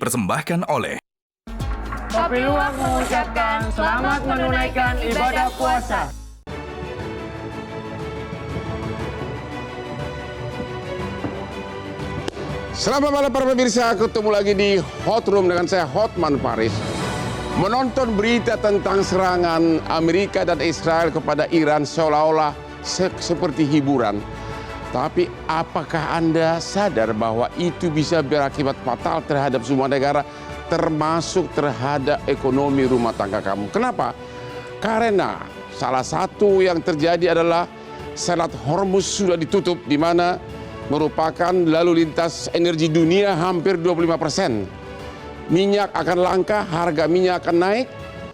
dipersembahkan oleh Kopi Luwak mengucapkan selamat menunaikan ibadah puasa. Selamat malam para pemirsa, ketemu lagi di Hot Room dengan saya Hotman Paris. Menonton berita tentang serangan Amerika dan Israel kepada Iran seolah-olah seperti hiburan. Tapi apakah Anda sadar bahwa itu bisa berakibat fatal terhadap semua negara, termasuk terhadap ekonomi rumah tangga kamu? Kenapa? Karena salah satu yang terjadi adalah Selat Hormuz sudah ditutup, di mana merupakan lalu lintas energi dunia hampir 25%. Minyak akan langka, harga minyak akan naik,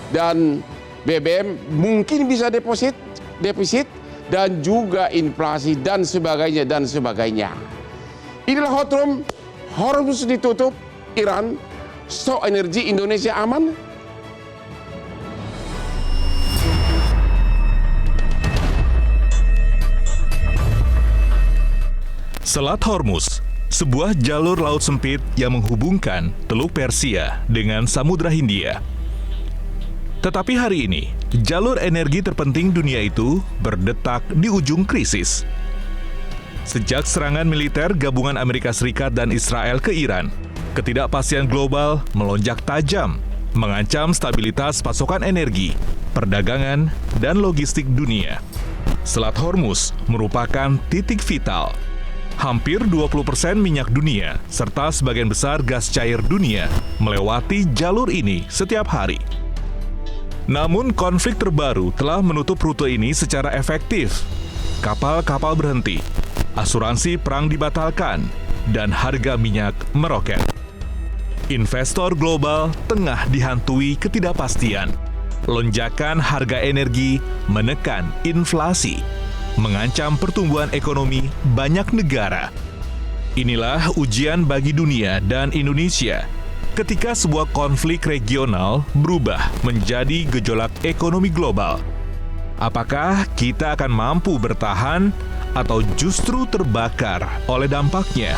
dan BBM mungkin bisa defisit, dan juga inflasi, dan sebagainya, dan sebagainya. Inilah Hot Room. Hormuz ditutup, Iran, stok energi Indonesia aman. Selat Hormuz, sebuah jalur laut sempit yang menghubungkan Teluk Persia dengan Samudra Hindia. Tetapi hari ini, jalur energi terpenting dunia itu berdetak di ujung krisis. Sejak serangan militer gabungan Amerika Serikat dan Israel ke Iran, ketidakpastian global melonjak tajam, mengancam stabilitas pasokan energi, perdagangan, dan logistik dunia. Selat Hormuz merupakan titik vital. Hampir 20% minyak dunia, serta sebagian besar gas cair dunia, melewati jalur ini setiap hari. Namun konflik terbaru telah menutup rute ini secara efektif. Kapal-kapal berhenti, asuransi perang dibatalkan, dan harga minyak meroket. Investor global tengah dihantui ketidakpastian. Lonjakan harga energi menekan inflasi, mengancam pertumbuhan ekonomi banyak negara. Inilah ujian bagi dunia dan Indonesia ketika sebuah konflik regional berubah menjadi gejolak ekonomi global. Apakah kita akan mampu bertahan atau justru terbakar oleh dampaknya?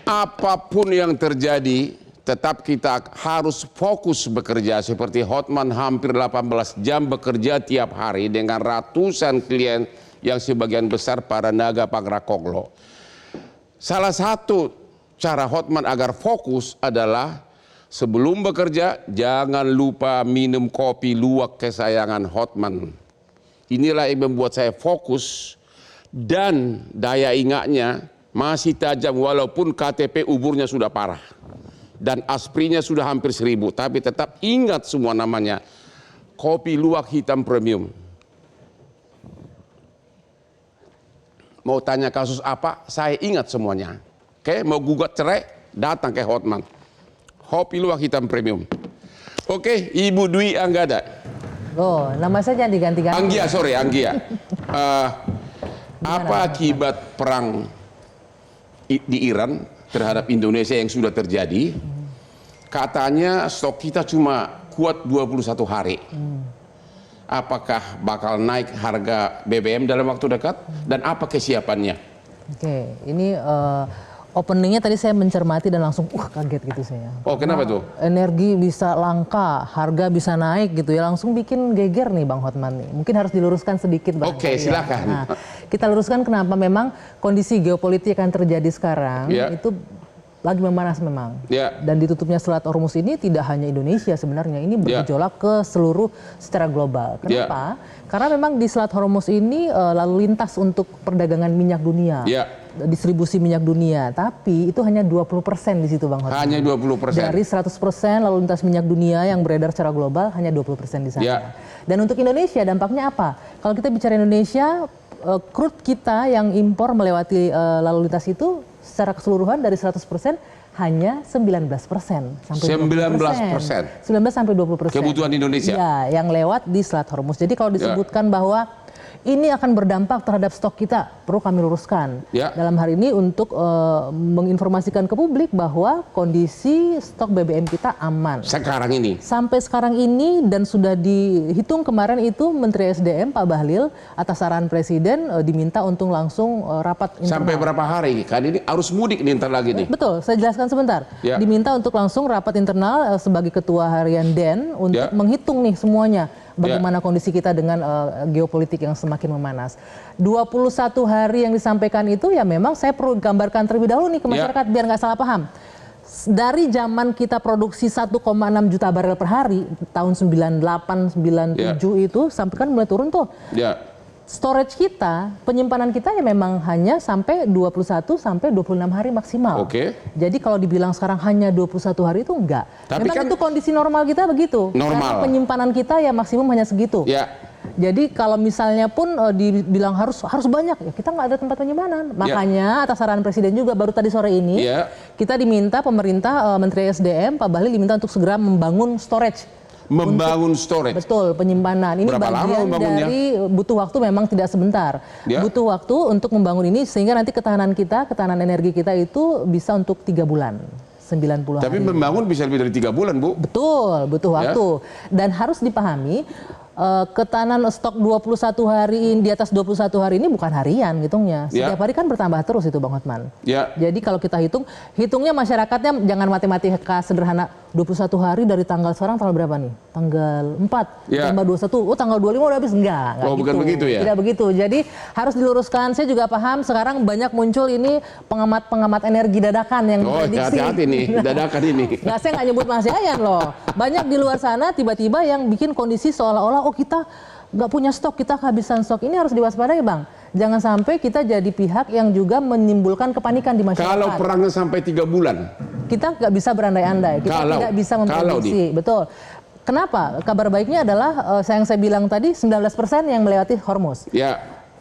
Apapun yang terjadi, tetap kita harus fokus bekerja. Seperti Hotman hampir 18 jam bekerja tiap hari dengan ratusan klien yang sebagian besar para naga pangrakonglo. Salah satu cara Hotman agar fokus adalah sebelum bekerja jangan lupa minum kopi luwak kesayangan Hotman. Inilah yang membuat saya fokus dan daya ingatnya masih tajam walaupun KTP umurnya sudah parah. Dan aspirnya sudah hampir 1000, tapi tetap ingat semua namanya. Kopi luwak hitam premium. Mau tanya kasus apa, saya ingat semuanya. Oke, mau gugat cerai, datang ke Hotman. Kopi luwak hitam premium. Oke, Ibu Dwi Anggada. Oh, nama saya jangan diganti-ganti. Anggia. Apa akibat perang di Iran terhadap Indonesia yang sudah terjadi? Katanya stok kita cuma kuat 21 hari. Apakah bakal naik harga BBM dalam waktu dekat? Dan apa kesiapannya? Oke, ini openingnya tadi saya mencermati dan langsung kaget gitu saya. Oh, kenapa tuh? Energi bisa langka, harga bisa naik gitu ya, langsung bikin geger nih Bang Hotman nih. Mungkin harus diluruskan sedikit Bang. Oke, silakan. Nah, kita luruskan kenapa memang kondisi geopolitik yang terjadi sekarang itu lagi memanas memang. Dan ditutupnya Selat Hormuz ini tidak hanya Indonesia sebenarnya, ini bergejolak ke seluruh secara global. Kenapa? Karena memang di Selat Hormuz ini lalu lintas untuk perdagangan minyak dunia. Distribusi minyak dunia, tapi itu hanya 20% di situ Bang Hotman. Hanya 20%. Dari 100% lalu lintas minyak dunia yang beredar secara global hanya 20% di sana. Dan untuk Indonesia dampaknya apa? Kalau kita bicara Indonesia, crude kita yang impor melewati lalu lintas itu secara keseluruhan dari 100% hanya 19% sampai 19%. 19 sampai 20%. Kebutuhan Indonesia. Ya, yang lewat di Selat Hormuz. Jadi kalau disebutkan bahwa ini akan berdampak terhadap stok kita, perlu kami luruskan. Dalam hal ini untuk menginformasikan ke publik bahwa kondisi stok BBM kita aman. Sekarang ini? Sampai sekarang ini, dan sudah dihitung kemarin itu Menteri SDM Pak Bahlil atas saran Presiden diminta untuk langsung rapat internal. Sampai berapa hari? Kan ini arus mudik nih ntar lagi nih. Betul, saya jelaskan sebentar. Diminta untuk langsung rapat internal sebagai Ketua Harian DEN untuk menghitung nih semuanya. Bagaimana kondisi kita dengan geopolitik yang semakin memanas. 21 hari yang disampaikan itu ya memang saya perlu gambarkan terlebih dahulu nih ke masyarakat biar nggak salah paham. Dari zaman kita produksi 1,6 juta barel per hari tahun 98, 97 itu sampai kan mulai turun tuh. Storage kita, penyimpanan kita ya memang hanya sampai 21 sampai 26 hari maksimal. Jadi kalau dibilang sekarang hanya 21 hari itu enggak. Tapi memang kan itu kondisi normal kita begitu. Karena penyimpanan kita ya maksimum hanya segitu. Jadi kalau misalnya pun dibilang harus banyak, ya kita nggak ada tempat penyimpanan. Makanya atas saran Presiden juga baru tadi sore ini kita diminta pemerintah Menteri SDM Pak Bahlil diminta untuk segera membangun storage. Storage. Betul, penyimpanan. Ini berapa bagian dari butuh waktu memang tidak sebentar. Butuh waktu untuk membangun ini sehingga nanti ketahanan energi kita itu bisa untuk 3 bulan. 90 hari. Tapi membangun bisa lebih dari 3 bulan, Bu. Betul, butuh waktu. Dan harus dipahami ketahanan stok 21 hari di atas 21 hari ini bukan harian hitungnya. Setiap hari kan bertambah terus itu Bang Hotman. Jadi kalau kita hitungnya masyarakatnya jangan matematika sederhana. 21 hari dari tanggal sekarang tanggal berapa nih? Tanggal 4, tambah 21, tanggal 25 udah habis. Enggak gitu. Bukan begitu ya? Tidak begitu. Jadi harus diluruskan. Saya juga paham sekarang banyak muncul ini pengamat energi dadakan yang memprediksi. Hati-hati nih, dadakan ini. Nggak, saya nggak nyebut Mas Yayan loh. Banyak di luar sana tiba-tiba yang bikin kondisi seolah-olah kita nggak punya stok, kita kehabisan stok. Ini harus diwaspadai Bang. Jangan sampai kita jadi pihak yang juga menimbulkan kepanikan di masyarakat. Kalau perangnya sampai 3 bulan? Kita nggak bisa berandai-andai, kita tidak bisa memprediksi. Betul. Kenapa? Kabar baiknya adalah yang saya bilang tadi 19% yang melewati Hormuz.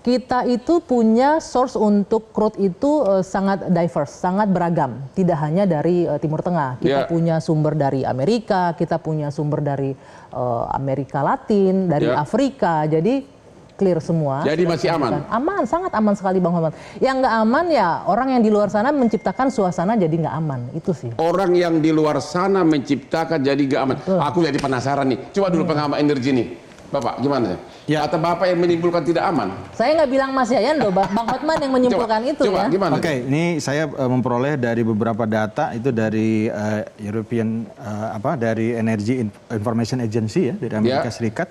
Kita itu punya source untuk crude itu sangat diverse, sangat beragam. Tidak hanya dari Timur Tengah. Kita punya sumber dari Amerika, kita punya sumber dari Amerika Latin, dari Afrika. Jadi clear semua. Jadi masih aman? Aman, sangat aman sekali Bang Muhammad. Yang nggak aman ya orang yang di luar sana menciptakan suasana jadi nggak aman. Itu sih. Orang yang di luar sana menciptakan jadi nggak aman. Aku jadi penasaran nih. Coba dulu pengamat energi nih. Bapak, gimana? Atau Bapak yang menimbulkan tidak aman? Saya nggak bilang Mas Yayan loh, Bang Hotman yang menyimpulkan itu ya. Gimana? Oke, ini saya memperoleh dari beberapa data itu dari European dari Energy Information Agency ya dari Amerika Serikat.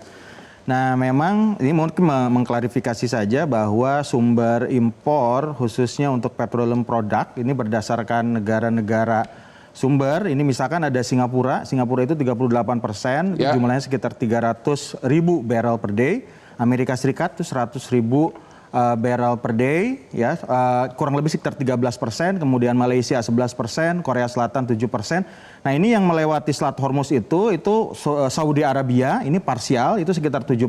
Nah, memang ini mungkin mengklarifikasi saja bahwa sumber impor khususnya untuk petroleum product ini berdasarkan negara-negara sumber. Ini misalkan ada Singapura itu 38%, jumlahnya sekitar 300.000 barrel per day. Amerika Serikat itu 100.000 barrel per day, ya kurang lebih sekitar 13%. Kemudian Malaysia 11%, Korea Selatan 7%. Nah ini yang melewati Selat Hormuz itu Saudi Arabia ini parsial itu sekitar 7%.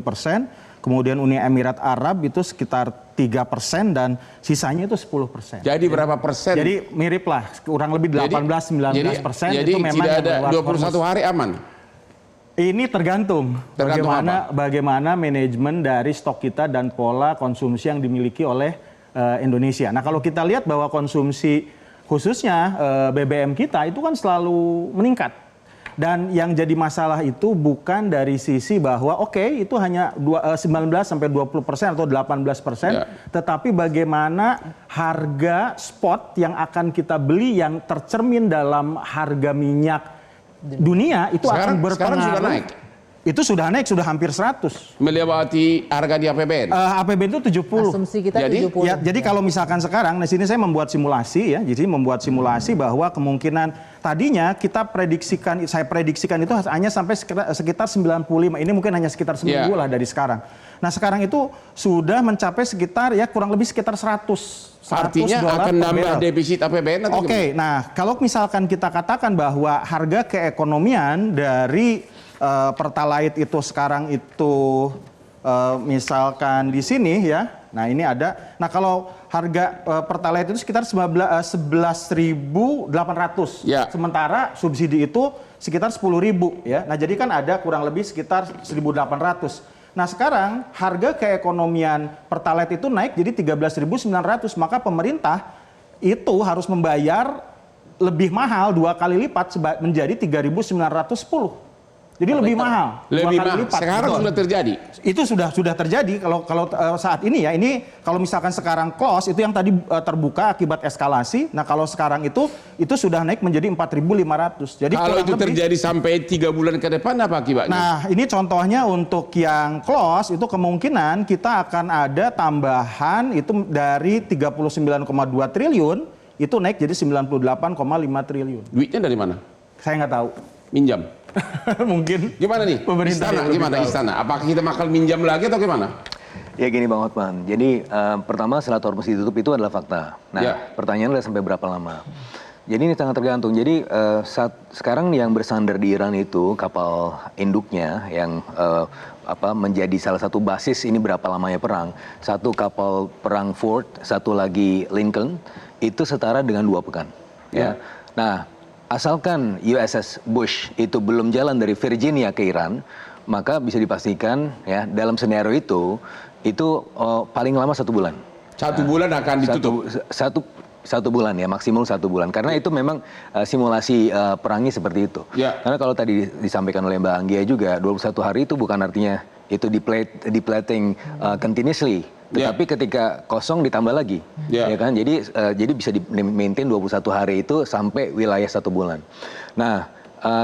Kemudian Uni Emirat Arab itu sekitar 3% dan sisanya itu 10%. Jadi berapa persen? Jadi mirip lah, kurang lebih 18-19% itu memang tidak ada 21 hari aman? Ini tergantung bagaimana manajemen dari stok kita dan pola konsumsi yang dimiliki oleh Indonesia. Nah kalau kita lihat bahwa konsumsi khususnya BBM kita itu kan selalu meningkat. Dan yang jadi masalah itu bukan dari sisi bahwa itu hanya 19-20% atau 18%, tetapi bagaimana harga spot yang akan kita beli yang tercermin dalam harga minyak dunia itu akan berpengaruh. Sekarang sudah naik? Itu sudah naik, sudah hampir 100. Melewati harga di APBN? APBN itu 70. Asumsi kita jadi, 70. Jadi kalau misalkan sekarang, di sini saya membuat simulasi ya. Jadi membuat simulasi bahwa kemungkinan tadinya saya prediksikan itu hanya sampai sekitar 95. Ini mungkin hanya sekitar seminggu lah dari sekarang. Nah sekarang itu sudah mencapai sekitar kurang lebih sekitar 100. Artinya akan nambah defisit APBN atau gimana? Nah kalau misalkan kita katakan bahwa harga keekonomian dari Pertalite itu sekarang itu misalkan di sini ya. Nah ini ada. Nah kalau harga Pertalite itu sekitar 11.800. Sementara subsidi itu sekitar 10.000 ya. Nah jadi kan ada kurang lebih sekitar 1.800. Nah sekarang harga keekonomian Pertalite itu naik jadi 13.900, maka pemerintah itu harus membayar lebih mahal 2 kali lipat menjadi 3.910. Jadi lebih mahal. Lebih mahal. Lipat. Sekarang Betul. sudah terjadi. Itu sudah terjadi kalau saat ini ya. Ini kalau misalkan sekarang close itu yang tadi terbuka akibat eskalasi. Nah kalau sekarang itu sudah naik menjadi 4.500. Jadi kalau itu terjadi sampai 3 bulan ke depan apa akibatnya? Nah ini contohnya untuk yang close itu kemungkinan kita akan ada tambahan itu dari 39,2 triliun itu naik jadi 98,5 triliun. Duitnya dari mana? Saya nggak tahu. Minjam. Mungkin. Gimana nih? Pemerintah Istana gimana istana? Apakah kita bakal minjam lagi atau gimana? Ya gini Bang Hotman, jadi pertama Selat Hormuz ditutup itu adalah fakta. Nah pertanyaannya adalah sampai berapa lama? Jadi ini sangat tergantung. Jadi sekarang yang bersandar di Iran itu kapal induknya yang menjadi salah satu basis ini berapa lamanya perang. Satu kapal perang Ford, satu lagi Lincoln, itu setara dengan 2 pekan. Ya. Nah asalkan USS Bush itu belum jalan dari Virginia ke Iran, maka bisa dipastikan ya dalam scenario itu paling lama 1 bulan. 1 bulan akan ditutup. Satu bulan ya, maksimum 1 bulan. Karena itu memang simulasi perangnya seperti itu. Karena kalau tadi disampaikan oleh Mbak Anggia juga, 21 hari itu bukan artinya itu diplating continuously. Tetapi ketika kosong ditambah lagi, ya kan? Jadi bisa di-maintain 21 hari itu sampai wilayah 1 bulan. Nah,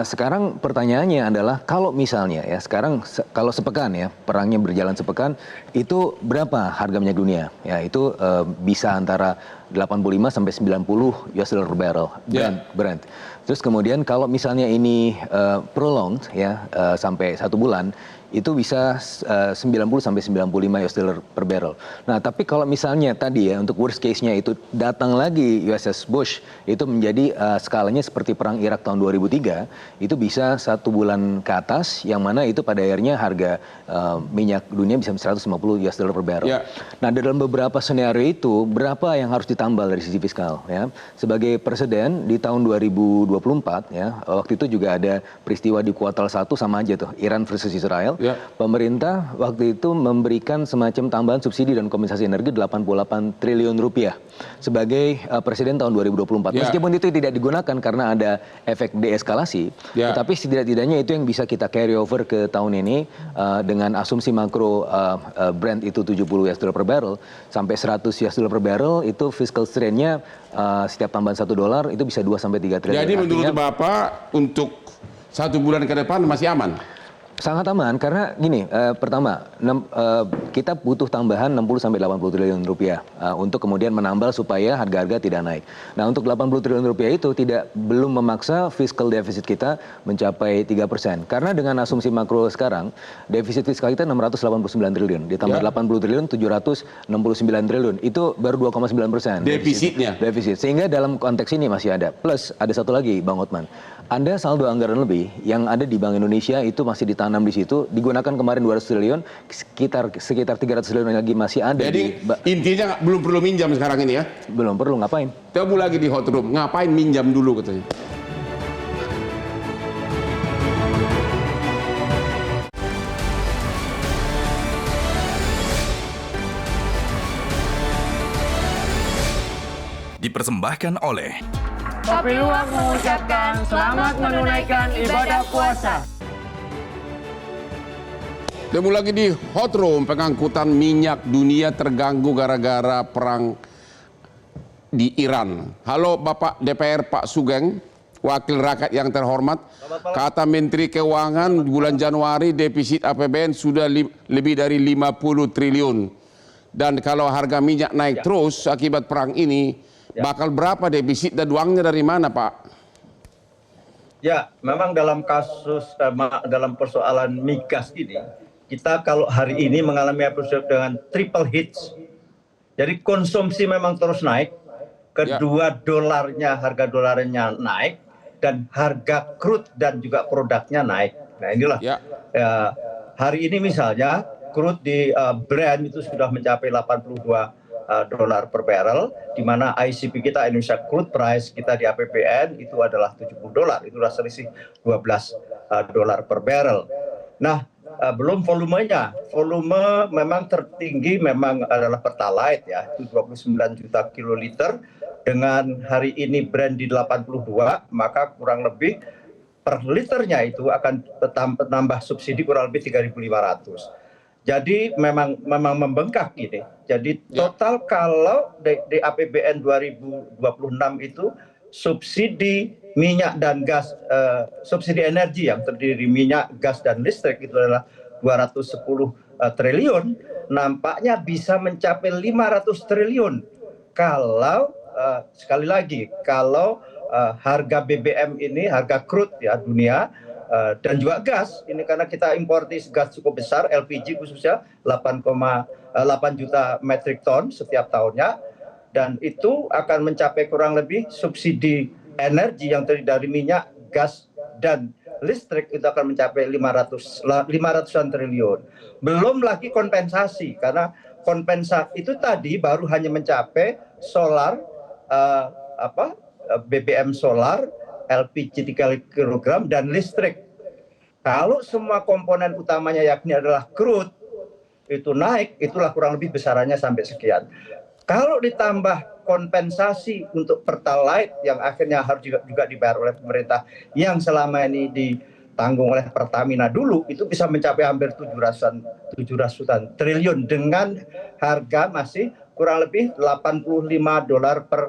sekarang pertanyaannya adalah kalau misalnya ya sekarang kalau sepekan ya perangnya berjalan sepekan itu berapa harga minyak dunia? Ya itu bisa antara 85 sampai 90 US dollar per barrel Brent. Terus kemudian kalau misalnya ini prolonged ya sampai 1 bulan itu bisa 90 sampai 95 US dollar per barrel. Nah, tapi kalau misalnya tadi ya untuk worst case-nya itu datang lagi USS Bush itu menjadi skalanya seperti perang Irak tahun 2003, itu bisa 1 bulan ke atas yang mana itu pada akhirnya harga minyak dunia bisa 150 US dollar per barrel. Nah, dalam beberapa skenario itu berapa yang harus ditambal dari sisi fiskal ya. Sebagai presiden di tahun 2024 ya, waktu itu juga ada peristiwa di kuartal 1 sama aja tuh Iran versus Israel. Pemerintah waktu itu memberikan semacam tambahan subsidi dan kompensasi energi 88 triliun rupiah sebagai presiden tahun 2024. Meskipun itu tidak digunakan karena ada efek deeskalasi, tetapi setidak-tidaknya itu yang bisa kita carry over ke tahun ini dengan asumsi makro Brent itu 70 US dollar per barrel sampai 100 US dollar per barrel itu fiscal strain-nya setiap tambahan $1 itu bisa 2 sampai 3 triliun. Jadi menurut Bapak untuk 1 bulan ke depan masih aman? Sangat aman karena gini, pertama kita butuh tambahan 60 sampai 80 triliun rupiah untuk kemudian menambal supaya harga-harga tidak naik. Nah, untuk 80 triliun rupiah itu belum memaksa fiscal deficit kita mencapai 3%. Karena dengan asumsi makro sekarang, defisit fiskal kita 689 triliun, ditambah 80 triliun 769 triliun. Itu baru 2,9%. Defisitnya. Defisit. Sehingga dalam konteks ini masih ada. Plus ada satu lagi Bang Hotman. Ada saldo anggaran lebih yang ada di Bank Indonesia itu masih ditanam di situ, digunakan kemarin 200 triliun, sekitar 300 triliun lagi masih ada. Jadi intinya belum perlu minjam sekarang ini ya? Belum perlu, ngapain? Temu lagi di hot room, ngapain minjam dulu katanya? Dipersembahkan oleh Kopi Luwak mengucapkan selamat menunaikan ibadah puasa. Temu lagi di hot room, pengangkutan minyak dunia terganggu gara-gara perang di Iran. Halo Bapak DPR Pak Sugeng, Wakil Rakyat yang terhormat. Kata Menteri Keuangan bulan Januari defisit APBN sudah lebih dari 50 triliun. Dan kalau harga minyak naik terus akibat perang ini, bakal berapa defisit dan uangnya dari mana Pak? Ya, memang dalam kasus, dalam persoalan migas ini, kita kalau hari ini mengalami episode dengan triple hits. Jadi konsumsi memang terus naik, kedua harga dolarnya naik, dan harga crude dan juga produknya naik. Nah inilah, hari ini misalnya crude di Brent itu sudah mencapai 82 dolar per barrel, di mana ICP kita Indonesia crude price kita di APBN itu adalah 70 dolar, itulah selisih 12 dolar per barrel. Nah, belum volumenya. Volume memang tertinggi memang adalah Pertalite ya, itu 29 juta kiloliter. Dengan hari ini Brent di 82, maka kurang lebih per liternya itu akan tambah subsidi kurang lebih 3.500. Jadi memang membengkak ini. Jadi total kalau di APBN 2026 itu subsidi minyak dan gas, subsidi energi yang terdiri minyak, gas dan listrik itu adalah 210 triliun, nampaknya bisa mencapai 500 triliun kalau sekali lagi kalau harga BBM ini, harga crude ya dunia dan juga gas ini, karena kita importis gas cukup besar, LPG khususnya 8 juta metrik ton setiap tahunnya, dan itu akan mencapai kurang lebih subsidi energi yang terdiri dari minyak, gas dan listrik itu akan mencapai 500-an triliun. Belum lagi kompensasi, karena kompensasi itu tadi baru hanya mencapai solar, BBM solar, LPG 3 kg dan listrik. Kalau semua komponen utamanya yakni adalah crude itu naik, itulah kurang lebih besarannya sampai sekian. Kalau ditambah kompensasi untuk Pertalite yang akhirnya harus juga dibayar oleh pemerintah yang selama ini ditanggung oleh Pertamina dulu, itu bisa mencapai hampir 700-an triliun dengan harga masih kurang lebih $85 per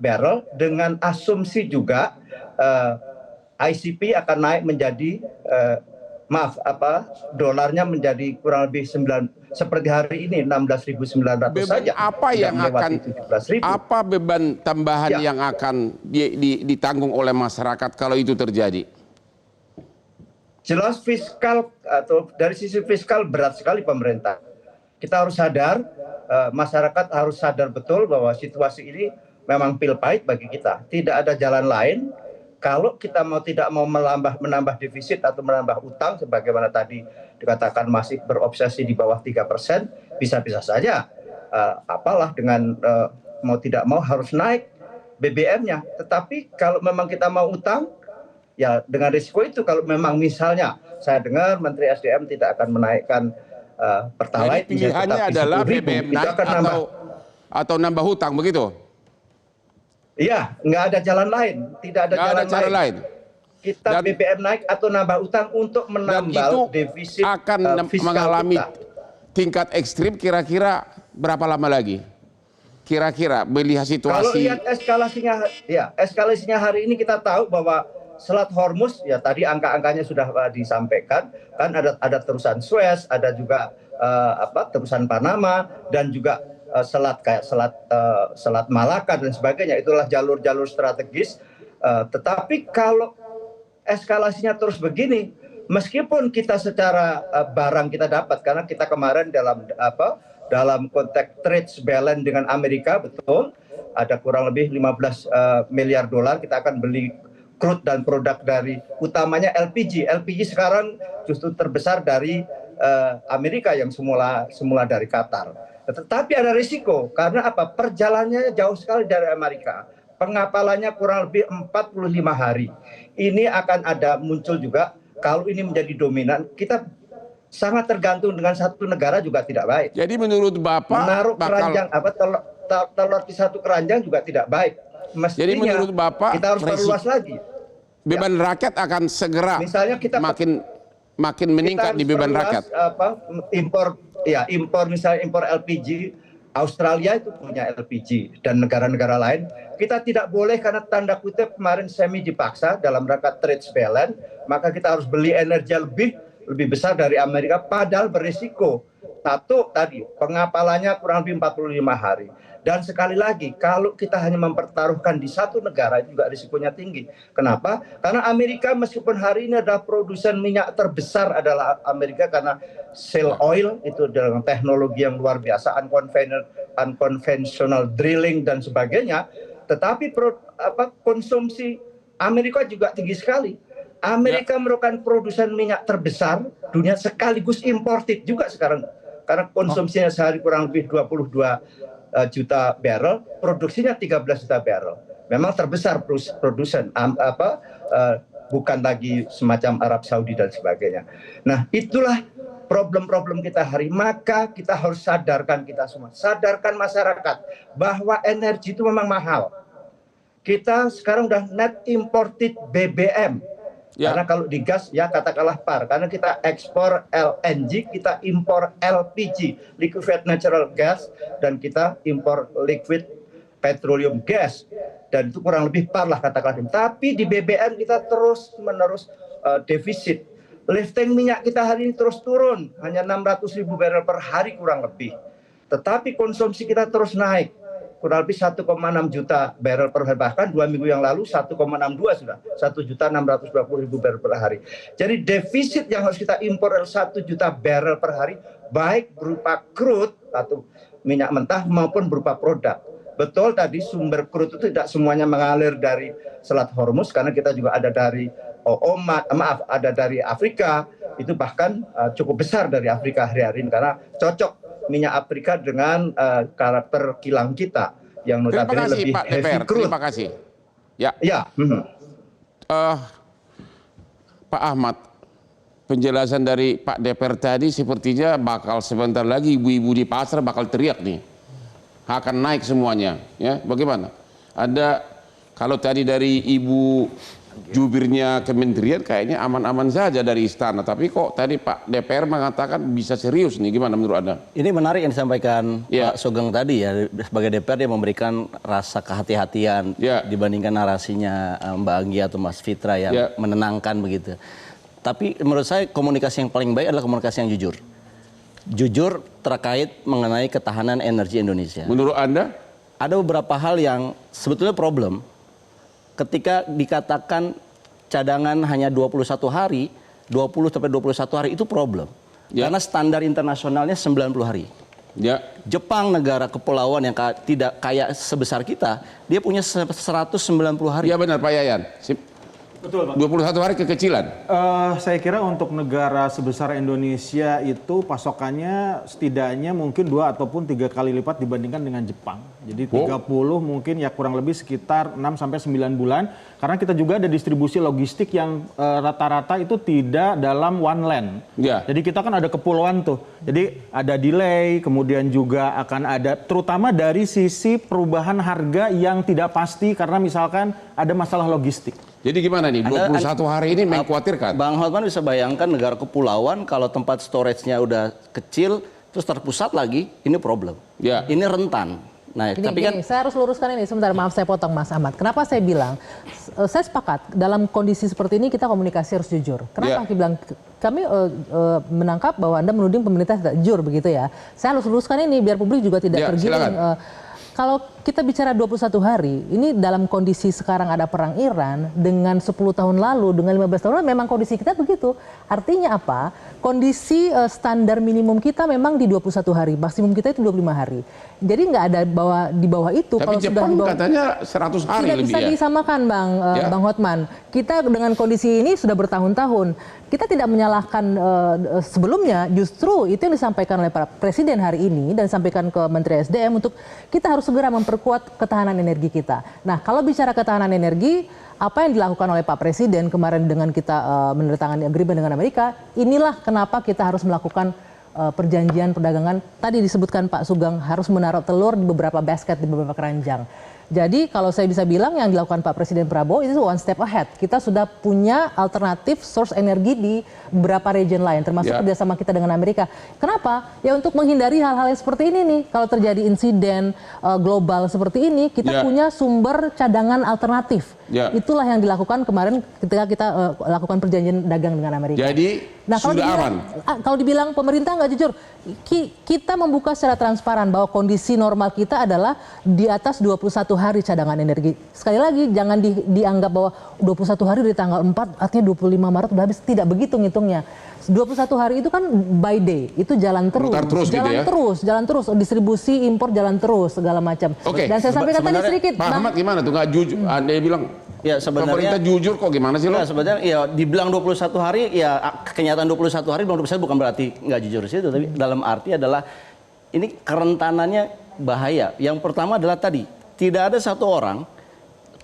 barrel, dengan asumsi juga ICP akan naik menjadi dolarnya menjadi kurang lebih 9 seperti hari ini 16.900 saja. Apa beban tambahan yang akan ditanggung oleh masyarakat kalau itu terjadi? Jelas fiskal, atau dari sisi fiskal berat sekali pemerintah. Kita harus sadar, masyarakat harus sadar betul bahwa situasi ini memang pil pahit bagi kita. Tidak ada jalan lain. Kalau kita tidak mau menambah defisit atau menambah utang, sebagaimana tadi dikatakan masih berobsesi di bawah 3%, bisa-bisa saja apalah dengan mau tidak mau harus naik BBM-nya. Tetapi kalau memang kita mau utang, ya dengan risiko itu, kalau memang misalnya saya dengar Menteri SDM tidak akan menaikkan Pertalite. Jadi pilihannya adalah BBM naik atau nambah hutang, begitu? Iya, nggak ada jalan lain, tidak ada jalan lain. Kita BBM naik atau nambah utang untuk menambal defisit akan mengalami tingkat ekstrim kira-kira berapa lama lagi? Kira-kira melihat situasi. Kalau lihat eskalasinya hari ini kita tahu bahwa Selat Hormuz, ya tadi angka-angkanya sudah disampaikan, kan ada terusan Suez, ada juga terusan Panama, dan juga selat kayak selat Malaka dan sebagainya. Itulah jalur-jalur strategis. Tetapi kalau eskalasinya terus begini, meskipun kita secara barang kita dapat, karena kita kemarin dalam konteks trade balance dengan Amerika, betul ada kurang lebih 15 miliar dolar kita akan beli crude dan produk dari utamanya LPG. LPG sekarang justru terbesar dari Amerika yang semula dari Qatar. Tetapi ada risiko, karena perjalanannya jauh sekali dari Amerika. Pengapalannya kurang lebih 45 hari. Ini akan muncul juga, kalau ini menjadi dominan, kita sangat tergantung dengan satu negara juga tidak baik. Jadi menurut Bapak, menaruh keranjang telur di satu keranjang juga tidak baik. Mestinya jadi menurut Bapak kita harus perluas lagi. Beban rakyat akan segera misalnya makin meningkat di beban rakyat. Impor misalnya impor LPG, Australia itu punya LPG dan negara-negara lain. Kita tidak boleh, karena tanda kutip kemarin semi dipaksa dalam rangka trade balance, maka kita harus beli energi lebih besar dari Amerika, padahal berisiko. Satu tadi pengapalannya kurang lebih 45 hari. Dan sekali lagi, kalau kita hanya mempertaruhkan di satu negara, juga risikonya tinggi. Kenapa? Karena Amerika meskipun hari ini adalah produsen minyak terbesar adalah Amerika, karena shale oil itu dengan teknologi yang luar biasa, unconventional drilling dan sebagainya. Tetapi konsumsi Amerika juga tinggi sekali. Amerika merupakan produsen minyak terbesar dunia, sekaligus imported juga sekarang. Karena konsumsinya sehari kurang lebih 22 juta barrel, produksinya 13 juta barrel. Memang terbesar produsen bukan lagi semacam Arab Saudi dan sebagainya. Nah, itulah problem-problem kita hari. Maka kita harus sadarkan kita semua, sadarkan masyarakat bahwa energi itu memang mahal. Kita sekarang udah net imported BBM. Karena kalau di gas ya katakanlah par, karena kita ekspor LNG, kita impor LPG, liquefied natural gas, dan kita impor liquid petroleum gas, dan itu kurang lebih par lah katakanlah. Tapi di BBM kita terus menerus defisit. Lifting minyak kita hari ini terus turun, hanya 600.000 barrel per hari kurang lebih. Tetapi konsumsi kita terus naik. Kurang lebih 1,6 juta barrel per hari, bahkan 2 minggu yang lalu 1,62 sudah, 1.620.000 barrel per hari. Jadi defisit yang harus kita impor adalah 1 juta barrel per hari, baik berupa crude atau minyak mentah maupun berupa produk. Betul tadi sumber crude itu tidak semuanya mengalir dari Selat Hormuz, karena kita juga ada dari Oman, ada dari Afrika, itu bahkan cukup besar dari Afrika hari-hari ini, karena cocok minyak Afrika dengan karakter kilang kita yang notabene lebih Pak heavy DPR. crude. Terima kasih. Ya. Pak Ahmad, penjelasan dari Pak DPR tadi sepertinya bakal sebentar lagi ibu-ibu di pasar bakal teriak nih, akan naik semuanya. Ya, bagaimana? Ada kalau tadi dari Ibu jubirnya kementerian kayaknya aman-aman saja dari istana, tapi kok tadi Pak DPR mengatakan bisa serius nih, gimana menurut Anda? Ini menarik yang disampaikan Pak Sugeng tadi ya, sebagai DPR dia memberikan rasa kehati-hatian dibandingkan narasinya Mbak Anggi atau Mas Fitra yang menenangkan begitu. Tapi menurut saya komunikasi yang paling baik adalah komunikasi yang jujur. Jujur terkait mengenai ketahanan energi Indonesia. Menurut Anda? Ada beberapa hal yang sebetulnya problem. Ketika dikatakan cadangan hanya 21 hari, 20 sampai 21 hari itu problem. Karena standar internasionalnya 90 hari. Jepang, negara kepulauan yang tidak kaya sebesar kita, dia punya 190 hari. Iya benar Pak Yayan. Betul, Pak. 21 hari kekecilan. Saya kira untuk negara sebesar Indonesia itu pasokannya setidaknya mungkin 2 ataupun 3 kali lipat dibandingkan dengan Jepang. Jadi 30 mungkin ya kurang lebih sekitar 6 sampai 9 bulan. Karena kita juga ada distribusi logistik yang rata-rata itu tidak dalam one land. Jadi kita kan ada kepulauan tuh. Jadi ada delay, kemudian juga akan ada terutama dari sisi perubahan harga yang tidak pasti karena misalkan ada masalah logistik. Jadi gimana nih, 21 hari ini mengkhawatirkan? Bang Hotman bisa bayangkan negara kepulauan kalau tempat storage-nya udah kecil, terus terpusat lagi, ini problem. Ini rentan. Nah, tapi kan saya harus luruskan ini sebentar, maaf saya potong Mas Ahmad. Kenapa saya bilang, saya sepakat dalam kondisi seperti ini kita komunikasi harus jujur. Kenapa aku bilang, kami menangkap bahwa Anda menuding pemerintah tidak jujur begitu ya. Saya harus luruskan ini biar publik juga tidak tergiring. Kalau kita bicara 21 hari, ini dalam kondisi sekarang ada perang Iran, dengan 10 tahun lalu, dengan 15 tahun lalu, memang kondisi kita begitu. Artinya apa? Kondisi standar minimum kita memang di 21 hari, maksimum kita itu 25 hari. Jadi nggak ada di bawah itu. Tapi kalau Jepang sudah katanya 100 hari tidak lebih bisa disamakan Bang Hotman. Kita dengan kondisi ini sudah bertahun-tahun. Kita tidak menyalahkan sebelumnya, justru itu yang disampaikan oleh Pak Presiden hari ini dan disampaikan ke Menteri SDM untuk kita harus segera memperkuat ketahanan energi kita. Nah, kalau bicara ketahanan energi, apa yang dilakukan oleh Pak Presiden kemarin dengan kita menandatangani agreement dengan Amerika, inilah kenapa kita harus melakukan perjanjian perdagangan. Tadi disebutkan Pak Sugeng harus menaruh telur di beberapa basket, di beberapa keranjang. Jadi kalau saya bisa bilang yang dilakukan Pak Presiden Prabowo itu one step ahead. Kita sudah punya alternatif source energi di beberapa region lain, termasuk kerjasama kita dengan Amerika. Kenapa? Ya untuk menghindari hal-hal yang seperti ini nih. Kalau terjadi insiden global seperti ini, kita punya sumber cadangan alternatif. Itulah yang dilakukan kemarin ketika kita lakukan perjanjian dagang dengan Amerika. Jadi sudah aman. Kalau dibilang pemerintah nggak jujur, kita membuka secara transparan bahwa kondisi normal kita adalah di atas 21 hari cadangan energi. Sekali lagi jangan dianggap bahwa 21 hari dari tanggal 4 artinya 25 Maret udah habis. Tidak begitu ngitungnya. 21 hari itu kan by day, itu jalan terus. Jalan terus, distribusi impor jalan terus segala macam. Dan saya sampaikan tadi sedikit. Pak Ahmad gimana tuh, nggak jujur? Anda bilang pemerintah jujur kok, gimana sih lo? Sebenarnya ya dibilang 21 hari, ya kenyataan 21 hari belum bukan berarti nggak jujur sih itu, tapi dalam arti adalah ini kerentanannya bahaya. Yang pertama adalah tadi tidak ada satu orang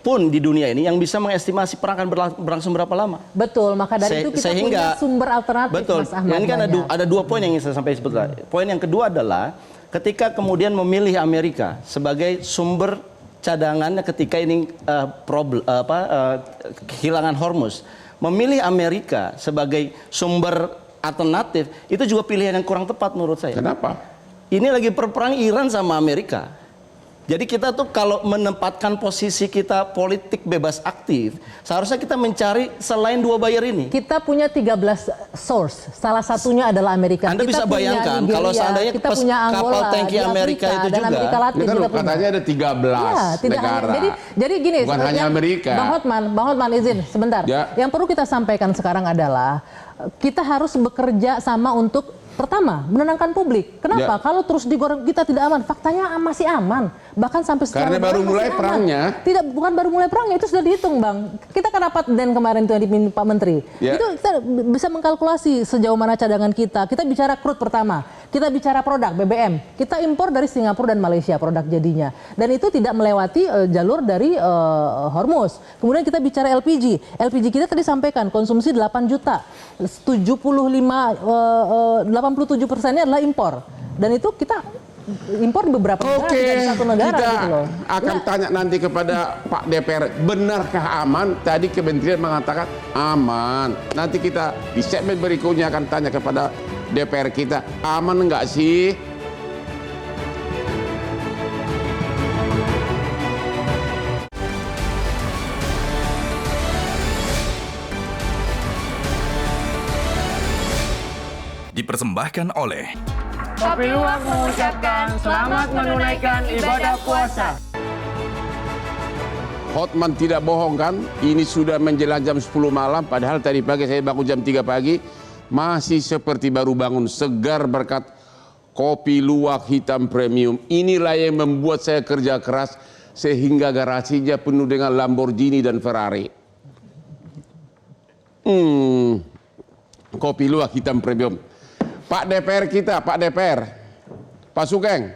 pun di dunia ini yang bisa mengestimasi perang akan berlangsung berapa lama. Betul, maka dari itu kita punya sumber alternatif. Betul. Mas Ahmad, ini kan ada dua poin yang ingin saya sampaikan sebetulnya. Poin yang kedua adalah ketika kemudian memilih Amerika sebagai sumber cadangannya ketika ini kehilangan Hormuz, memilih Amerika sebagai sumber alternatif itu juga pilihan yang kurang tepat menurut saya. Kenapa? Ini lagi perang Iran sama Amerika. Jadi kita tuh kalau menempatkan posisi kita politik bebas aktif, seharusnya kita mencari selain dua buyer ini. Kita punya 13 source, salah satunya adalah Amerika. Anda kita bisa bayangkan Nigeria, kalau seandainya kita punya Angola, kapal tanki Amerika itu dan juga. Amerika Latin Kita kita katanya ada 13 negara. Jadi gini, bukan hanya Amerika. Bang Hotman izin sebentar. Ya. Yang perlu kita sampaikan sekarang adalah kita harus bekerja sama untuk pertama, menenangkan publik. Kenapa? Ya. Kalau terus digoreng kita tidak aman. Faktanya masih aman. Bahkan sampai sekarang. Karena baru mulai perangnya. Tidak, bukan baru mulai perangnya, itu sudah dihitung, Bang. Kita kan rapat dan kemarin itu yang dipimpin Pak Menteri. Ya. Itu kita bisa mengkalkulasi sejauh mana cadangan kita. Kita bicara crude pertama. Kita bicara produk BBM. Kita impor dari Singapura dan Malaysia produk jadinya. Dan itu tidak melewati jalur dari Hormuz. Kemudian kita bicara LPG. LPG kita tadi sampaikan konsumsi 8 juta. 87%-nya adalah impor. Dan itu kita impor di beberapa negara, tidak di satu negara. Kita gitu loh. akan tanya nanti kepada Pak DPR, benarkah aman? Tadi Kementerian mengatakan aman. Nanti kita di segmen berikutnya akan tanya kepada DPR kita, aman enggak sih? Dipersembahkan oleh Kopi Luwak mengucapkan selamat menunaikan ibadah puasa. Hotman tidak bohong kan? Ini sudah menjelang jam 10 malam, padahal tadi pagi saya bangun jam 3 pagi. Masih seperti baru bangun, segar berkat Kopi Luwak hitam premium. Inilah yang membuat saya kerja keras sehingga garasinya penuh dengan Lamborghini dan Ferrari. Kopi Luwak hitam premium. Pak DPR kita, Pak DPR, Pak Sugeng,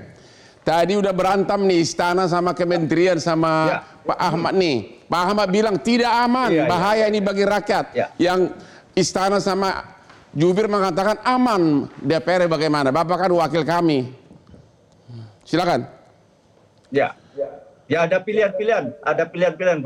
tadi udah berantem nih istana sama kementerian sama Pak Ahmad nih. Pak Ahmad bilang tidak aman, bahaya ini bagi rakyat. Yang istana sama jubir mengatakan aman. DPR bagaimana? Bapak kan wakil kami. Silakan. Ya ada pilihan-pilihan,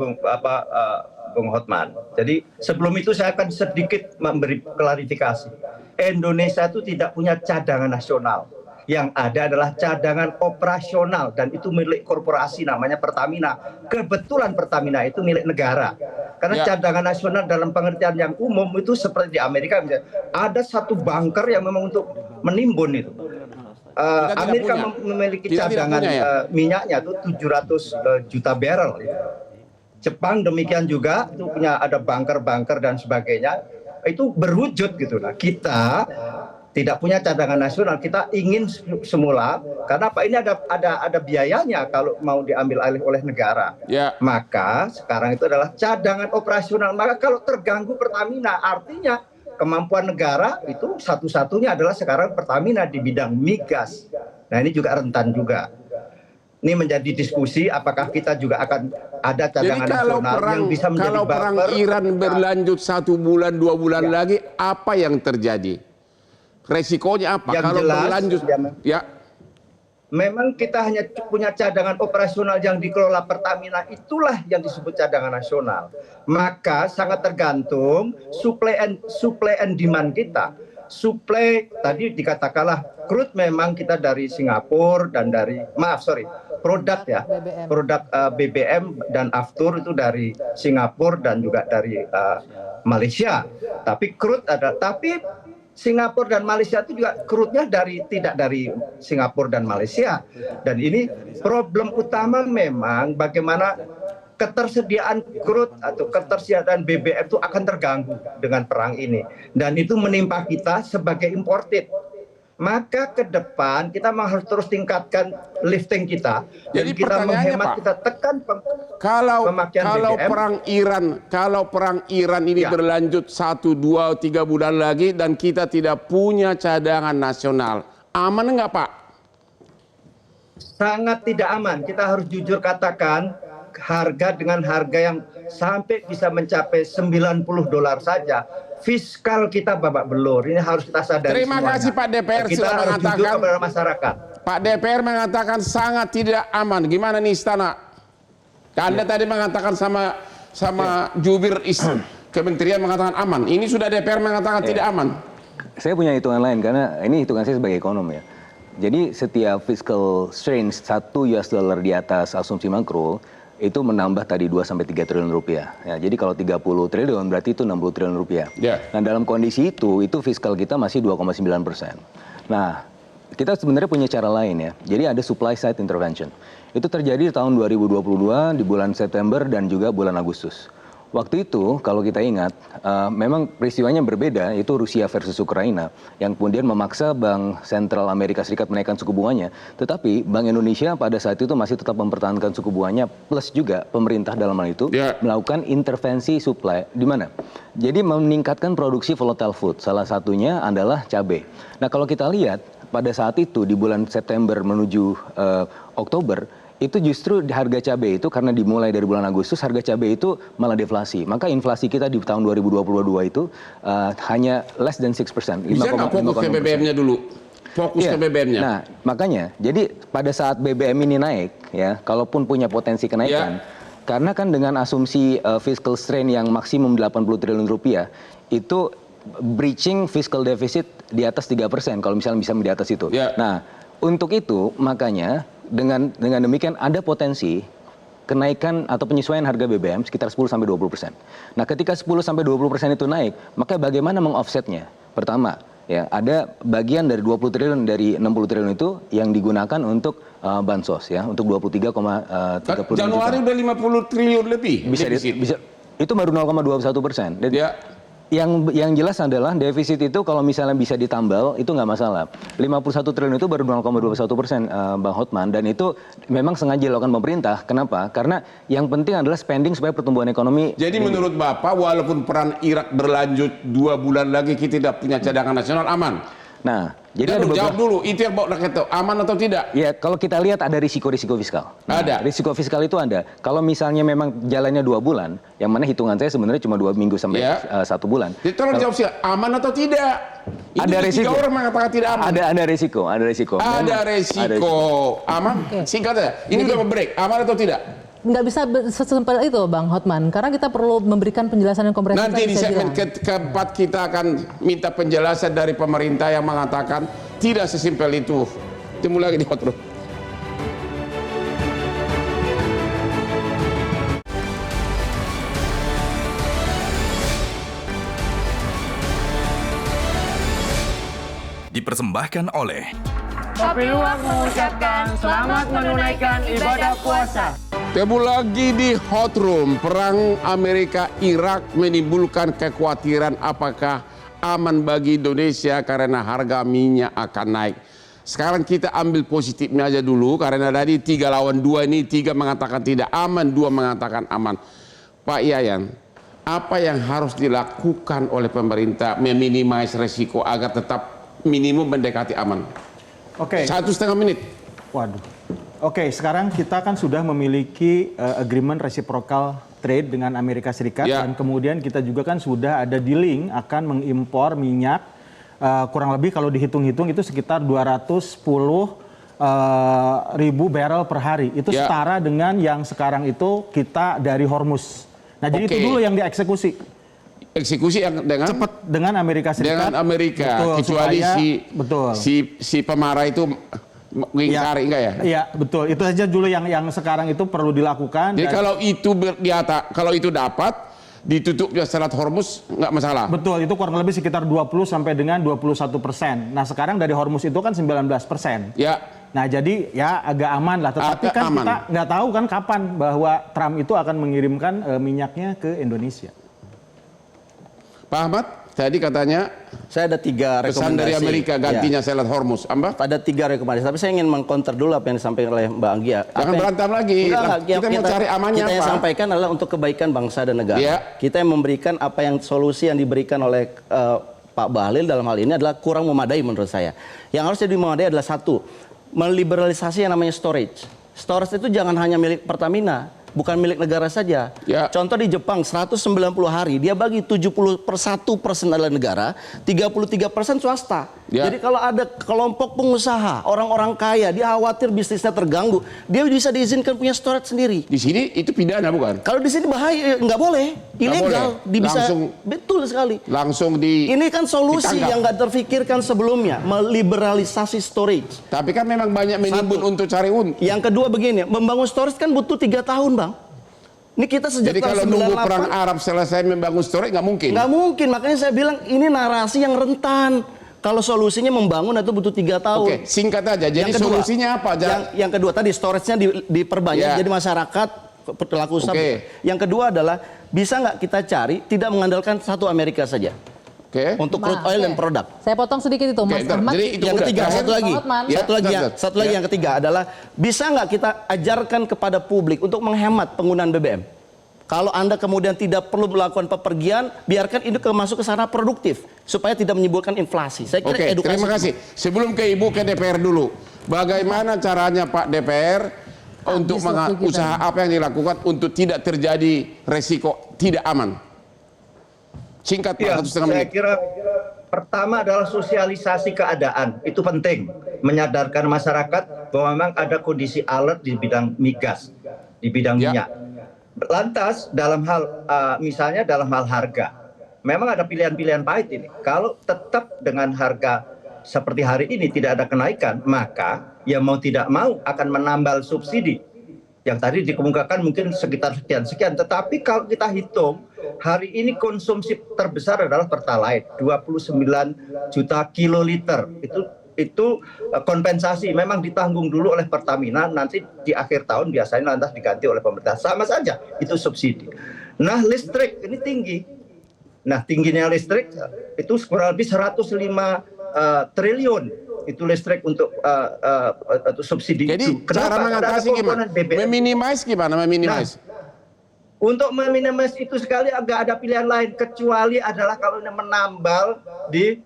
Bung Hotman. Jadi sebelum itu saya akan sedikit memberi klarifikasi. Indonesia itu tidak punya cadangan nasional. Yang ada adalah cadangan operasional dan itu milik korporasi namanya Pertamina. Kebetulan Pertamina itu milik negara. Karena cadangan nasional dalam pengertian yang umum itu seperti di Amerika misalnya, ada satu bunker yang memang untuk menimbun itu. Amerika memiliki cadangan minyaknya itu 700 juta barrel. Jepang demikian juga itu punya ada bunker-bunker dan sebagainya. Itu berwujud gitu. Nah, kita tidak punya cadangan nasional. Kita ingin semula karena apa? Ini ada biayanya kalau mau diambil alih oleh negara. Maka sekarang itu adalah cadangan operasional. Maka kalau terganggu Pertamina, artinya kemampuan negara itu satu-satunya adalah sekarang Pertamina di bidang migas. Nah, ini juga rentan juga. Ini menjadi diskusi apakah kita juga akan ada cadangan nasional yang bisa menjadi kalau perang Iran berlanjut 1 bulan 2 bulan lagi, apa yang terjadi? Resikonya apa? Yang kalau jelas, berlanjut, memang kita hanya punya cadangan operasional yang dikelola Pertamina, itulah yang disebut cadangan nasional. Maka sangat tergantung supply and demand kita. Supply tadi dikatakanlah crude memang kita dari Singapura dan dari produk BBM dan aftur itu dari Singapura dan juga dari Malaysia. Tapi crude tapi Singapura dan Malaysia itu juga crude-nya tidak dari Singapura dan Malaysia. Dan ini problem utama memang bagaimana ketersediaan crude atau ketersediaan BBM itu akan terganggu dengan perang ini. Dan itu menimpa kita sebagai imported. Maka ke depan kita harus terus tingkatkan lifting kita. Jadi dan kita menghemat, Pak, kita tekan pemakaian BBM. Kalau perang Iran ini berlanjut 1, 2, 3 bulan lagi dan kita tidak punya cadangan nasional, aman enggak Pak? Sangat tidak aman. Kita harus jujur katakan, harga dengan harga yang sampai bisa mencapai $90 saja, fiskal kita babak belur. Ini harus kita sadari. Terima kasih Pak DPR kita sudah harus jujur mengatakan kepada masyarakat. Pak DPR mengatakan sangat tidak aman. Gimana nih Istana? Anda tadi mengatakan sama jubir Kementerian mengatakan aman. Ini sudah DPR mengatakan tidak aman. Saya punya hitungan lain karena ini hitungan saya sebagai ekonom ya. Jadi setiap fiscal strain 1 US dollar di atas asumsi makro itu menambah tadi 2-3 triliun rupiah. Ya, jadi kalau 30 triliun berarti itu 60 triliun rupiah. Yeah. Nah dalam kondisi itu fiskal kita masih 2,9%. Nah kita sebenarnya punya cara lain ya. Jadi ada supply side intervention. Itu terjadi di tahun 2022 di bulan September dan juga bulan Agustus. Waktu itu kalau kita ingat memang peristiwanya berbeda, itu Rusia versus Ukraina yang kemudian memaksa Bank Sentral Amerika Serikat menaikkan suku bunganya. Tetapi Bank Indonesia pada saat itu masih tetap mempertahankan suku bunganya, plus juga pemerintah dalam hal itu melakukan intervensi supply di mana? Jadi meningkatkan produksi volatile food, salah satunya adalah cabai. Nah kalau kita lihat pada saat itu di bulan September menuju Oktober, itu justru harga cabai itu karena dimulai dari bulan Agustus harga cabai itu malah deflasi. Maka inflasi kita di tahun 2022 itu hanya less than 6%. Bisa nggak fokus ke BBM-nya dulu? Fokus ke BBM-nya. Nah makanya jadi pada saat BBM ini naik ya, kalaupun punya potensi kenaikan, karena kan dengan asumsi fiscal strain yang maksimum 80 triliun rupiah itu breaching fiscal deficit di atas 3% kalau misalnya bisa di atas itu. Nah untuk itu makanya dengan demikian ada potensi kenaikan atau penyesuaian harga BBM sekitar 10-20%. Nah, ketika 10-20% itu naik, maka bagaimana mengoffsetnya? Pertama, ya ada bagian dari 20 triliun dari 60 triliun itu yang digunakan untuk bansos ya, untuk 23,30 juta. Januari udah 50 triliun lebih. Bisa itu baru 0,21%. Yang jelas adalah defisit itu kalau misalnya bisa ditambal itu nggak masalah. 51 triliun itu baru 0,21%, Bang Hotman, dan itu memang sengaja dilakukan pemerintah. Kenapa? Karena yang penting adalah spending supaya pertumbuhan ekonomi. Jadi menurut Bapak walaupun perang Irak berlanjut 2 bulan lagi kita tidak punya cadangan nasional aman? Nah, jadi jawab dulu, itu yang bawa rakyat itu aman atau tidak? Ya, kalau kita lihat ada risiko-risiko fiskal. Ada. Risiko fiskal itu ada. Kalau misalnya memang jalannya 2 bulan, yang mana hitungan saya sebenarnya cuma 2 minggu sampai 1 bulan. Jadi tolong jawab sih, aman atau tidak? Ada risiko. 3 orang mengatakan tidak aman. Ada risiko. Ada risiko. Aman? Singkat saja. Ini udah break. Aman atau tidak? Nggak bisa sesimpel itu Bang Hotman, karena kita perlu memberikan penjelasan yang komprehensif. Nanti di segmen keempat kita akan minta penjelasan dari pemerintah yang mengatakan tidak sesimpel itu. Temu lagi di Hot Room. Dipersembahkan oleh Kopi Luwak mengucapkan selamat menunaikan ibadah puasa. Temu lagi di Hot Room. Perang Amerika-Irak menimbulkan kekhawatiran apakah aman bagi Indonesia karena harga minyak akan naik. Sekarang kita ambil positifnya aja dulu karena tadi 3 lawan 2 ini 3 mengatakan tidak aman, 2 mengatakan aman. Pak Yayan, apa yang harus dilakukan oleh pemerintah meminimais resiko agar tetap minimum mendekati aman? Oke. 1,5 menit. Waduh. Oke, sekarang kita kan sudah memiliki agreement reciprocal trade dengan Amerika Serikat dan kemudian kita juga kan sudah ada dealing akan mengimpor minyak kurang lebih kalau dihitung-hitung itu sekitar 210 ribu barrel per hari. Itu setara dengan yang sekarang itu kita dari Hormuz. Nah, jadi itu dulu yang dieksekusi. Eksekusi yang dengan cepat dengan Amerika Serikat. Dengan Amerika, betul, kecuali si pemarah itu mengingkari enggak ya? Iya, betul. Itu saja dulu yang sekarang itu perlu dilakukan. Jadi kalau itu kalau itu dapat ditutupnya Selat Hormuz nggak masalah. Betul, itu kurang lebih sekitar 20 sampai dengan 21%. Nah, sekarang dari Hormuz itu kan 19%. Ya. Nah, jadi ya agak aman lah. Tetapi kan kita nggak tahu kan kapan bahwa Trump itu akan mengirimkan minyaknya ke Indonesia. Pak Ahmad, tadi katanya saya ada 3 rekomendasi. Pesan dari Amerika gantinya Selat Hormuz. Ada 3 rekomendasi. Tapi saya ingin mengcounter dulu apa yang disampaikan oleh Mbak Anggia. Jangan berantem lagi. Kita mau cari amannya apa? Kita yang sampaikan adalah untuk kebaikan bangsa dan negara. Kita yang memberikan apa yang solusi yang diberikan oleh Pak Bahlil dalam hal ini adalah kurang memadai menurut saya. Yang harus jadi memadai adalah 1, meliberalisasi yang namanya storage. Storage itu jangan hanya milik Pertamina. bukan milik negara saja. Contoh di Jepang 190 hari dia bagi 71% adalah negara, 33% swasta. Jadi kalau ada kelompok pengusaha, orang-orang kaya, dia khawatir bisnisnya terganggu, dia bisa diizinkan punya storage sendiri. Di sini itu pidana bukan? Kalau di sini bahaya, nggak boleh, ilegal. Langsung, betul sekali. Langsung ini kan solusi yang nggak terfikirkan sebelumnya, meliberalisasi storage. Tapi kan memang banyak menimbun untuk cari untung. Yang kedua begini, membangun storage kan butuh 3 tahun, Bang. Ini kita sejak jadi kalau nunggu perang Arab selesai membangun storage nggak mungkin. Nggak mungkin, makanya saya bilang ini narasi yang rentan. Kalau solusinya membangun itu butuh 3 tahun. Oke, singkat aja. Jadi solusinya apa? Yang kedua tadi storage-nya diperbanyak, jadi masyarakat pelaku usaha. Yang kedua adalah bisa nggak kita cari tidak mengandalkan satu Amerika saja. Untuk crude oil dan produk. Saya potong sedikit itu, Mas Ahmad. Jadi yang ketiga, satu lagi yang ketiga adalah bisa nggak kita ajarkan kepada publik untuk menghemat penggunaan BBM. Kalau Anda kemudian tidak perlu melakukan pepergian, biarkan itu masuk ke sana produktif supaya tidak menimbulkan inflasi. Saya kira edukasi. Terima kasih. Sebelum ke Ibu ke DPR dulu. Bagaimana caranya Pak DPR untuk usaha apa yang dilakukan untuk tidak terjadi resiko tidak aman? Singkat Pak, 1,5 menit. Saya kira pertama adalah sosialisasi keadaan. Itu penting. Menyadarkan masyarakat bahwa memang ada kondisi alert di bidang migas, di bidang minyak. Lantas dalam hal misalnya dalam hal harga, memang ada pilihan-pilihan pahit ini. Kalau tetap dengan harga seperti hari ini tidak ada kenaikan, maka ya mau tidak mau akan menambal subsidi. Yang tadi dikemukakan mungkin sekitar sekian. Tetapi kalau kita hitung, hari ini konsumsi terbesar adalah Pertalite, 29 juta kiloliter. Itu kompensasi memang ditanggung dulu oleh Pertamina, nanti di akhir tahun biasanya lantas diganti oleh pemerintah. Sama saja, itu subsidi. Nah, listrik ini tinggi. Nah, tingginya listrik itu kurang lebih 105 triliun. Itu listrik untuk subsidi. Jadi cara mengatasi gimana? Meminimais gimana? Meminimais? Untuk meminimais itu sekali agak ada pilihan lain, kecuali adalah kalau menambal di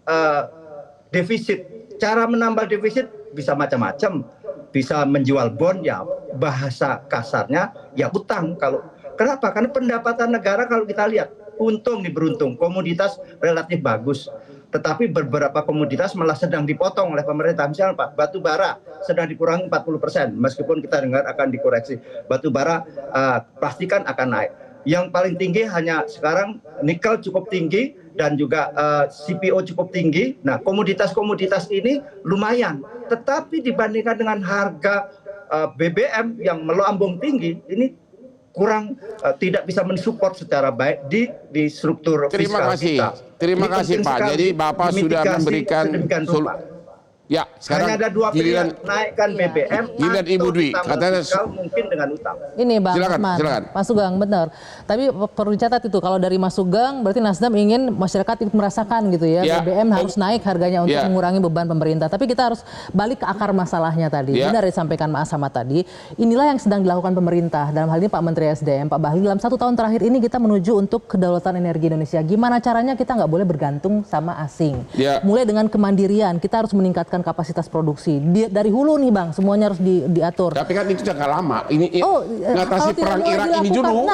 defisit. Cara menambal defisit bisa macam-macam, bisa menjual bond, ya bahasa kasarnya ya utang. Kenapa? Karena pendapatan negara kalau kita lihat untung nih, beruntung, komoditas relatif bagus, tetapi beberapa komoditas malah sedang dipotong oleh pemerintah. Misalnya Pak, batu bara sedang dikurangi 40%, meskipun kita dengar akan dikoreksi. Batu bara pastikan akan naik. Yang paling tinggi hanya sekarang nikel cukup tinggi dan juga CPO cukup tinggi. Nah, komoditas-komoditas ini lumayan. Tetapi dibandingkan dengan harga BBM yang melambung tinggi, ini kurang tidak bisa mensupport secara baik di struktur fiskal kita. Terima kasih Pak. Jadi Bapak sudah memberikan ya, sekarang hanya ada 2 pilihan, naikkan BBM giliran Ibu Dwi katanya mungkin dengan utang. Ini Bang Osman, Mas Sugeng, benar. Tapi perlu dicatat itu, kalau dari Mas Sugeng berarti Nasdem ingin masyarakat ikut merasakan gitu ya, BBM harus naik harganya untuk mengurangi beban pemerintah. Tapi kita harus balik ke akar masalahnya tadi. Benar disampaikan Mas Ahmad tadi, inilah yang sedang dilakukan pemerintah. Dalam hal ini Pak Menteri SDM, Pak Bahlil, dalam 1 tahun terakhir ini kita menuju untuk kedaulatan energi Indonesia. Gimana caranya kita nggak boleh bergantung sama asing. Mulai dengan kemandirian, kita harus meningkatkan kapasitas produksi. Dari hulu nih Bang, semuanya harus diatur. Tapi kan itu jangka lama. Ini ngatasi perang Irak ini dulu.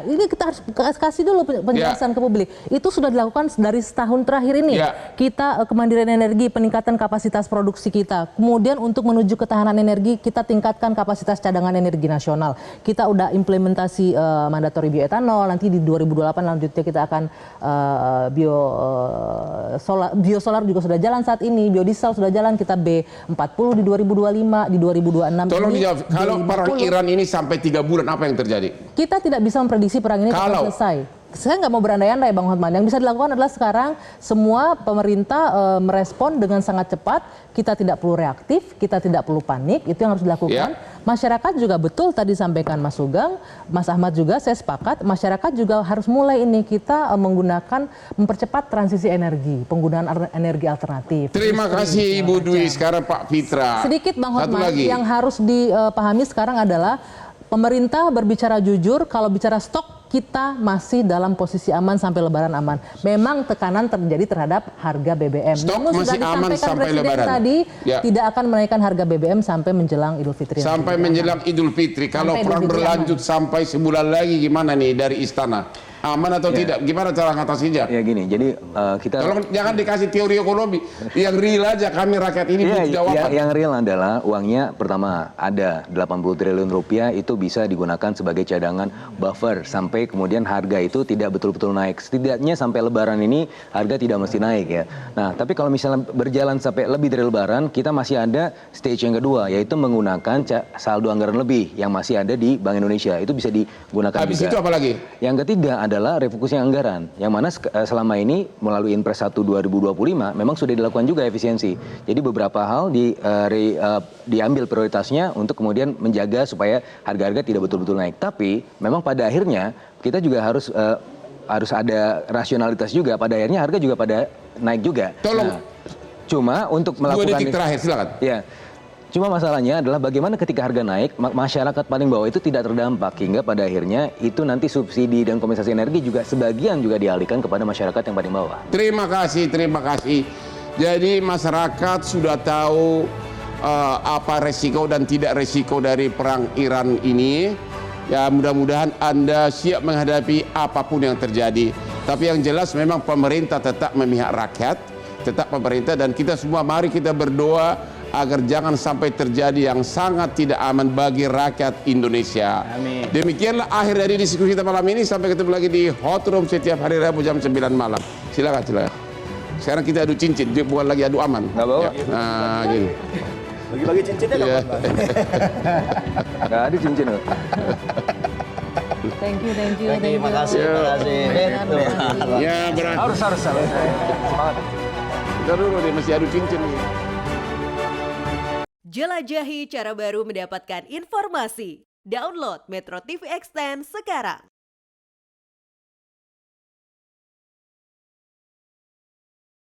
Ini kita harus kasih dulu penjelasan ke publik. Itu sudah dilakukan dari setahun terakhir ini. Kita kemandirian energi, peningkatan kapasitas produksi kita. Kemudian untuk menuju ketahanan energi, kita tingkatkan kapasitas cadangan energi nasional. Kita udah implementasi mandatori bioetanol. Nanti di 2028 lanjutnya kita akan biosolar juga sudah jalan saat ini. Biodiesel sudah jalan. Kita B40 di 2025, di 2026. Tolong dijawab, kalau perang Iran ini sampai 3 bulan apa yang terjadi? Kita tidak bisa memprediksi perang ini akan selesai. Saya nggak mau berandai-andai Bang Hotman. Yang bisa dilakukan adalah sekarang semua pemerintah merespon dengan sangat cepat. Kita tidak perlu reaktif, kita tidak perlu panik. Itu yang harus dilakukan. Masyarakat juga betul tadi sampaikan Mas Sugeng, Mas Ahmad juga, saya sepakat. Masyarakat juga harus mulai ini kita mempercepat transisi energi, penggunaan energi alternatif. Terima kasih Ibu Dwi. Sekarang Pak Fitra. Sedikit Bang Hotman, yang harus dipahami sekarang adalah pemerintah berbicara jujur. Kalau bicara stok kita masih dalam posisi aman sampai Lebaran aman. Memang tekanan terjadi terhadap harga BBM. Stok Namun masih sudah aman disampaikan sampai Presiden Lebaran. tadi tidak akan menaikkan harga BBM sampai menjelang Idul Fitri. Sampai menjelang Idul Fitri. Kalau Sampai perang Idul Fitri berlanjut sampai sebulan lagi gimana nih dari istana? Aman atau tidak? Gimana cara ngatasinya? Ya gini, jadi kita... Tolong jangan dikasih teori ekonomi. Yang real aja kami rakyat ini butuh jawaban. Yang real adalah uangnya pertama ada 80 triliun rupiah itu bisa digunakan sebagai cadangan buffer sampai kemudian harga itu tidak betul-betul naik. Setidaknya sampai Lebaran ini harga tidak mesti naik ya. Nah, tapi kalau misalnya berjalan sampai lebih dari Lebaran, kita masih ada stage yang kedua, yaitu menggunakan saldo anggaran lebih yang masih ada di Bank Indonesia. Itu bisa digunakan Habis juga. itu apa lagi? Yang ketiga adalah refokusing anggaran, yang mana selama ini melalui Inpres 1 2025 memang sudah dilakukan juga efisiensi. Jadi beberapa hal diambil prioritasnya untuk kemudian menjaga supaya harga-harga tidak betul-betul naik. Tapi memang pada akhirnya kita juga harus ada rasionalitas juga. Pada akhirnya harga juga pada naik juga. Tolong. Cuma untuk melakukan 2 detik terakhir silakan. Ya. Cuma masalahnya adalah bagaimana ketika harga naik, masyarakat paling bawah itu tidak terdampak. Hingga pada akhirnya itu nanti subsidi dan kompensasi energi juga sebagian juga dialihkan kepada masyarakat yang paling bawah. Terima kasih, terima kasih. Jadi masyarakat sudah tahu apa resiko dan tidak resiko dari perang Iran ini. Ya mudah-mudahan Anda siap menghadapi apapun yang terjadi. Tapi yang jelas memang pemerintah tetap memihak rakyat, tetap pemerintah, dan kita semua mari kita berdoa agar jangan sampai terjadi yang sangat tidak aman bagi rakyat Indonesia. Amin. Demikianlah akhir dari diskusi kita malam ini. Sampai ketemu lagi di Hot Room setiap hari Rabu jam 9 malam. Silakan, silakan. Sekarang kita adu cincin, dia bukan lagi adu aman. Nggak bawa? Ya. Nah, gini. Bagi-bagi cincinnya kapan, Bang? Nggak ada cincin loh. Thank you. Terima kasih. Ya, berarti. Harus. Semangat. Kita dulu nih, masih adu cincin nih. Jelajahi cara baru mendapatkan informasi. Download Metro TV Extend sekarang.